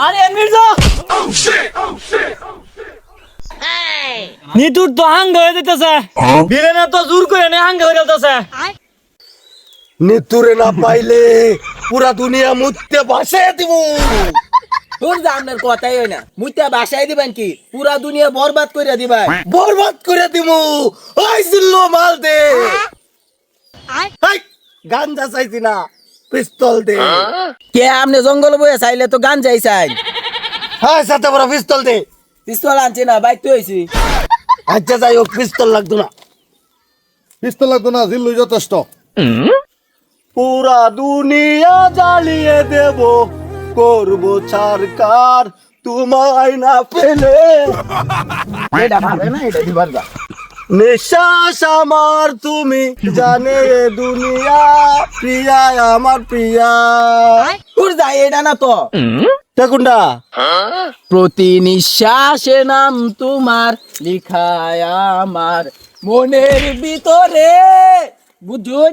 আরে মির্জা নিতুর তো হাঙ্গ হয়ে যেতেছে বিলেনা তো জোর করে নে হাঙ্গ হয়ে যেতেছে নিতুরে না পাইলে পুরা দুনিয়া মুত্তে বাসায় দিব। তোর জানের কথাই হয় না মুইতা বাসায় দিবেন কি পুরা দুনিয়া বরবাদ করে দিবেন। বরবাদ করে দিব। ওই জিল্লো মাল দে। হাই গাঞ্জা চাইছি না পিস্তল দে। কে আমনে জঙ্গল বয়ে চাইলে তো গান যাই চাই। হ্যাঁ সাথে বড় পিস্তল দে। পিস্তল আনছি না বাইক তো হইছি। আচ্ছা যাই হোক পিস্তল লাগতো না। পিস্তল লাগতো না, জিল্লুই যথেষ্ট। পুরা দুনিয়া জ্বালিয়ে দেব করব সরকার তোমায় না পেলে। এটা ভাবে না এটা দিবার যা। নিঃশ্বাস আমার তুমি জানে এ দুনিয়া প্রিয়া আমার প্রিয়া। তোর যাই এটা না তো কোনটা? প্রতি নিঃশ্বাসে নাম তোমার লিখায় আমার মনের ভিতরে বুঝুন।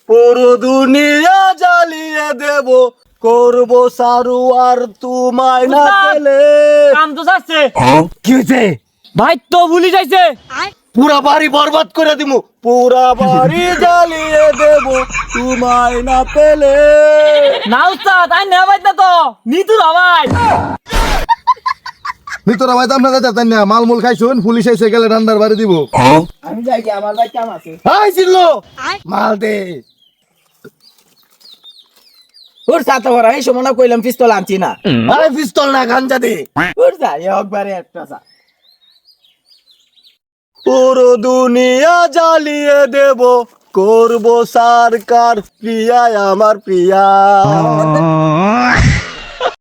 পুরো দুনিয়া জ্বালিয়ে দেব করব সারু আর তোমায় না পেলে। কাম তো যাচ্ছে কি হয়েছে? ভাই তো ভুলি যাইছে পুরা বাড়ি বরবাদ করে দিব। পুরা বাড়ি জ্বালিয়ে দেব তোমায় না পেলে। না উস্তাদ আই না ভাই তো নিতুর ভাই ভিতরে ভাই দাম না যাইতেন না, মালমূল খাইছুন, পুলিশ এসে গেলে ডান্ডার বাড়ি দিব। আমি যাই কি আমার ভাই কাম আছে। হাই জিল্লো মাল দে। তোর সাথে ভরা এই সময় না কইলাম পিস্তল আনছি না। আরে পিস্তল না গাঞ্জা দে। তোর যাই একবারে একটা যা। পুরো দুনিয়া জ্বালিয়ে দেব করব সরকার প্রিয়া আমার প্রিয়া।